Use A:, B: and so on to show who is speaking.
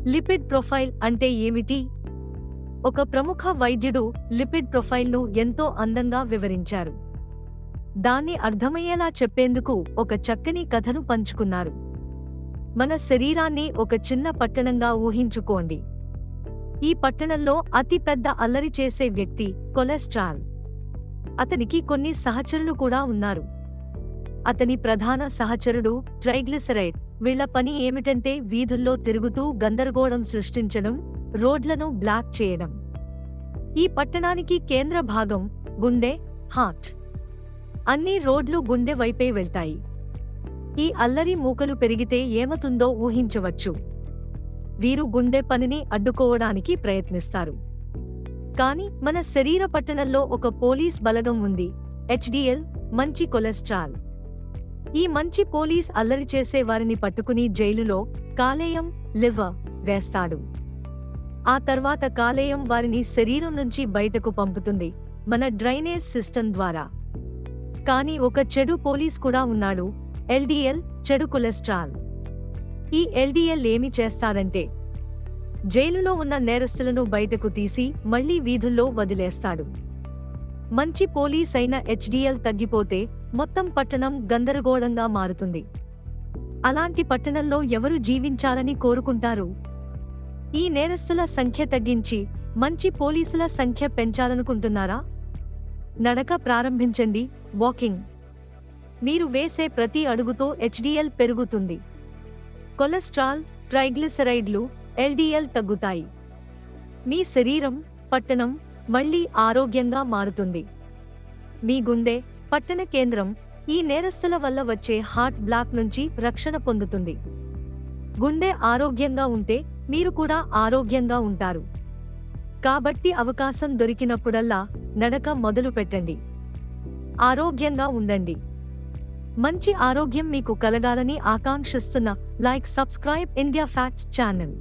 A: Lipid profile అంటే ఏమిటి? ఒక ప్రముఖ వైద్యుడు లిపిడ్ ప్రొఫైల్ను ఎంతో అందంగా వివరించారు. దాన్ని అర్థమయ్యేలా చెప్పేందుకు ఒక చక్కని కథను పంచుకున్నారు. మన శరీరాన్ని ఒక చిన్న పట్టణంగా ఊహించుకోండి. ఈ పట్టణంలో అతి పెద్ద అల్లరి చేసే వ్యక్తి కొలెస్ట్రాల్. అతనికి కొన్ని సహచరులు కూడా ఉన్నారు. అతని ప్రధాన సహచరుడు ట్రైగ్లిసరైడ్. వీళ్ల పని ఏమిటంటే వీధుల్లో తిరుగుతూ గందరగోళం సృష్టించడం, రోడ్లను బ్లాక్ చేయడం. ఈ పట్టణానికి కేంద్ర భాగం గుండె, హార్ట్. అన్ని రోడ్లు గుండె వైపే వెళ్తాయి. ఈ అల్లరి మూకలు పెరిగితే ఏమవుతుందో ఊహించవచ్చు. వీరు గుండె పనిని అడ్డుకోవడానికి ప్రయత్నిస్తారు. కానీ మన శరీర పట్టణంలో ఒక పోలీస్ బలగం ఉంది, హెచ్డిఎల్, మంచి కొలెస్ట్రాల్. ఈ మంచి పోలీస్ అల్లరి చేసే వారిని పట్టుకుని జైలులో కాలేయం, లివర్ వేస్తాడు. ఆ తర్వాత కాలేయం వారిని శరీరం నుంచి బయటకు పంపుతుంది, మన డ్రైనేజ్ సిస్టమ్ ద్వారా. కానీ ఒక చెడు పోలీస్ కూడా ఉన్నాడు, ఎల్డిఎల్, చెడు కొలెస్ట్రాల్. ఈ ఎల్డిఎల్ ఏమి చేస్తాడంటే జైలులో ఉన్న నేరస్తులను బయటకు తీసి మళ్లీ వీధుల్లో వదిలేస్తాడు. మంచి పోలీస్ అయిన హెచ్డిఎల్ తగ్గిపోతే మొత్తం పట్టణం గందరగోళంగా మారుతుంది. అలాంటి పట్టణంలో ఎవరు జీవించాలని కోరుకుంటారు? ఈ నేరస్తుల సంఖ్య తగ్గించి మంచి పోలీసుల సంఖ్య పెంచాలనుకుంటున్నారా? నడక ప్రారంభించండి, వాకింగ్. మీరు వేసే ప్రతి అడుగుతో హెచ్డిఎల్ పెరుగుతుంది. కొలెస్ట్రాల్, ట్రైగ్లిసరైడ్లు, ఎల్డిఎల్ తగ్గుతాయి. మీ శరీరం, పట్టణం మళ్లీ ఆరోగ్యంగా మారుతుంది. మీ గుండె, పట్టణ కేంద్రం ఈ నేరస్తుల వల్ల వచ్చే హార్ట్ బ్లాక్ నుంచి రక్షణ పొందుతుంది. గుండె ఆరోగ్యంగా ఉంటే మీరు కూడా ఆరోగ్యంగా ఉంటారు. కాబట్టి అవకాశం దొరికినప్పుడల్లా నడక మొదలు పెట్టండి. ఆరోగ్యంగా ఉండండి. మంచి ఆరోగ్యం మీకు కలగాలని ఆకాంక్షిస్తున్న like, subscribe India facts channel.